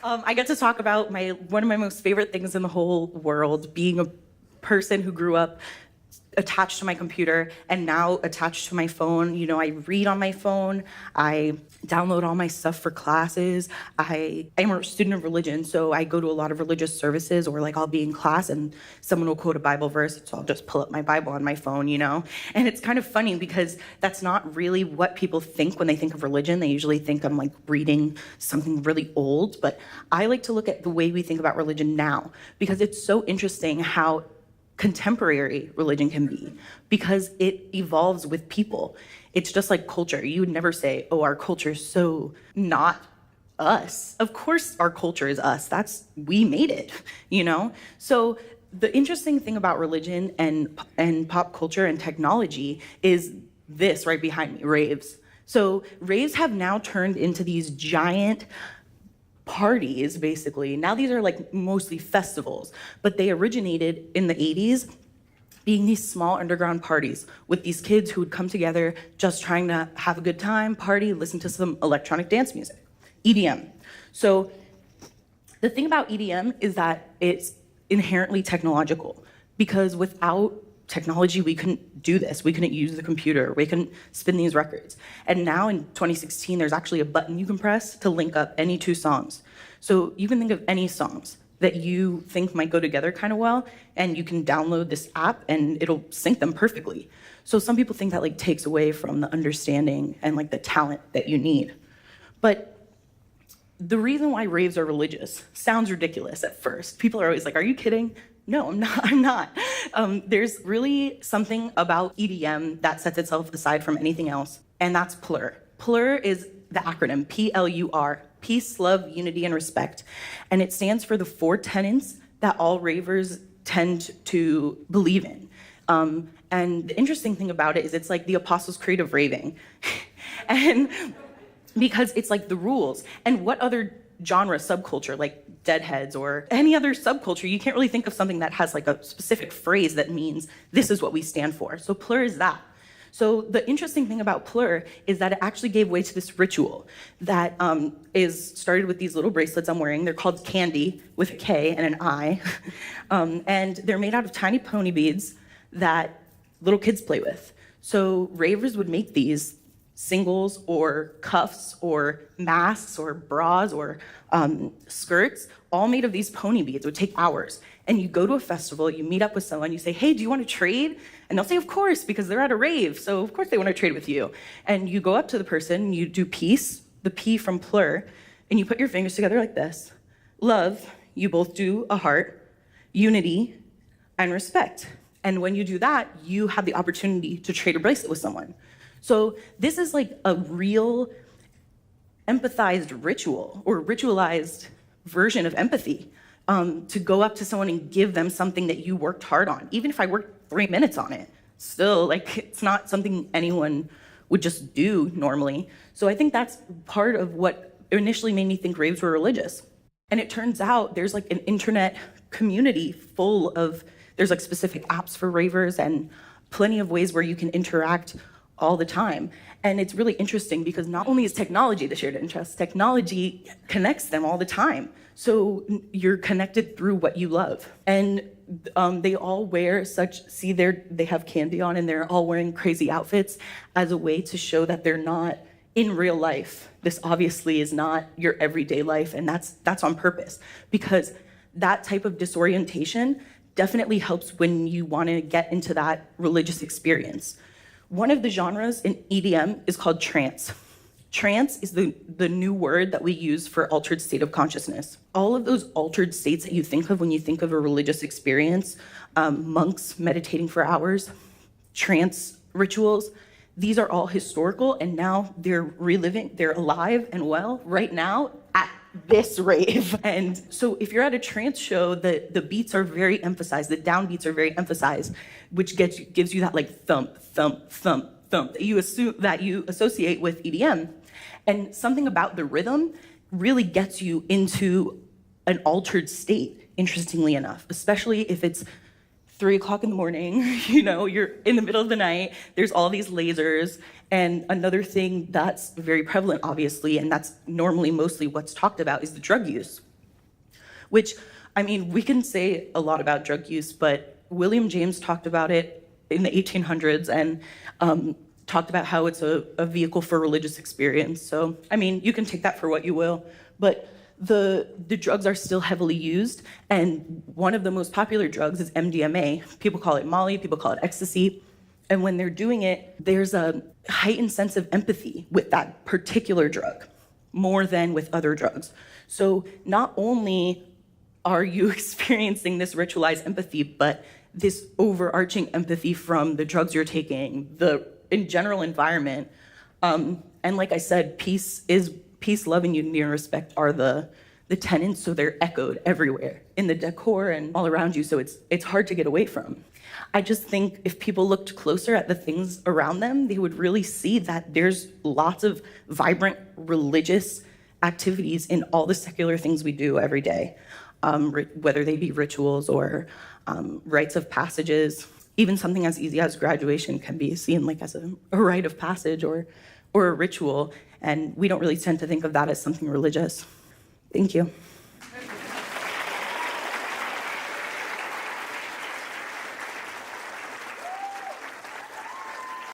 I get to talk about one of my most favorite things in the whole world, being a person who grew up attached to my computer and now attached to my phone. You know, I read on my phone, I download all my stuff for classes. I am a student of religion, so I go to a lot of religious services, or like I'll be in class and someone will quote a Bible verse, so I'll just pull up my Bible on my phone, you know? And it's kind of funny because that's not really what people think when they think of religion. They usually think I'm like reading something really old, but I like to look at the way we think about religion now, because it's so interesting how contemporary religion can be, because it evolves with people. It's just like culture. You would never say, oh, our culture is so not us. Of course our culture is us. We made it, you know? So the interesting thing about religion and pop culture and technology is this right behind me, raves. So raves have now turned into these giant parties, basically. Now these are like mostly festivals, but they originated in the 80s being these small underground parties with these kids who would come together just trying to have a good time, party, listen to some electronic dance music, EDM. So the thing about EDM is that it's inherently technological, because without technology, we couldn't do this. We couldn't use the computer. We couldn't spin these records. And now in 2016, there's actually a button you can press to link up any two songs. So you can think of any songs that you think might go together kind of well, and you can download this app and it'll sync them perfectly. So some people think that like takes away from the understanding and like the talent that you need. But the reason why raves are religious sounds ridiculous at first. People are always like, are you kidding? No, I'm not. There's really something about EDM that sets itself aside from anything else, and that's PLUR. PLUR is the acronym, P-L-U-R, Peace, Love, Unity, and Respect. And it stands for the 4 tenets that all ravers tend to believe in. And the interesting thing about it is it's like the Apostles' Creed of raving. And because it's like the rules. And what other genre, subculture, like Deadheads or any other subculture, you can't really think of something that has like a specific phrase that means this is what we stand for. So PLUR is that. So the interesting thing about PLUR is that it actually gave way to this ritual that is started with these little bracelets I'm wearing. They're called Candy, with a K and an I. And they're made out of tiny pony beads that little kids play with. So ravers would make these singles or cuffs or masks or bras or skirts, all made of these pony beads. It would take hours. And you go to a festival, you meet up with someone, you say, hey, do you want to trade? And they'll say, of course, because they're at a rave, so of course they want to trade with you. And you go up to the person, you do peace, the P from PLUR, and you put your fingers together like this. Love, you both do a heart, unity, and respect. And when you do that, you have the opportunity to trade a bracelet with someone. So this is like a real empathized ritual or ritualized version of empathy, to go up to someone and give them something that you worked hard on. Even if I worked 3 minutes on it, still, like, it's not something anyone would just do normally. So I think that's part of what initially made me think raves were religious. And it turns out there's like an internet community full of, there's like specific apps for ravers and plenty of ways where you can interact all the time. And it's really interesting because not only is technology the shared interest, technology connects them all the time. So you're connected through what you love. And they all wear they have candy on and they're all wearing crazy outfits as a way to show that they're not in real life. This obviously is not your everyday life, and that's on purpose, because that type of disorientation definitely helps when you want to get into that religious experience. One of the genres in EDM is called trance. Trance is the new word that we use for altered state of consciousness. All of those altered states that you think of when you think of a religious experience, monks meditating for hours, trance rituals, these are all historical, and now they're alive and well right now at this rave. And so if you're at a trance show, the beats are very emphasized, the downbeats are very emphasized, which gives you that like thump, thump, thump, thump that you associate with EDM. And something about the rhythm really gets you into an altered state, interestingly enough, especially if it's 3 o'clock in the morning, you're in the middle of the night, there's all these lasers. And another thing that's very prevalent, obviously, and that's normally mostly what's talked about, is the drug use. which, I mean, we can say a lot about drug use, but William James talked about it in the 1800s and talked about how it's a vehicle for religious experience. So, I mean, you can take that for what you will, but the drugs are still heavily used, and one of the most popular drugs is MDMA. People call it Molly, people call it ecstasy, and when they're doing it, there's a heightened sense of empathy with that particular drug, more than with other drugs. So not only are you experiencing this ritualized empathy, but this overarching empathy from the drugs you're taking, the in general environment. And like I said, peace, love, and unity and respect are the tenets, so they're echoed everywhere in the decor and all around you, so it's hard to get away from. I just think if people looked closer at the things around them, they would really see that there's lots of vibrant religious activities in all the secular things we do every day, whether they be rituals or rites of passages. Even something as easy as graduation can be seen like as a rite of passage or a ritual, and we don't really tend to think of that as something religious. Thank you.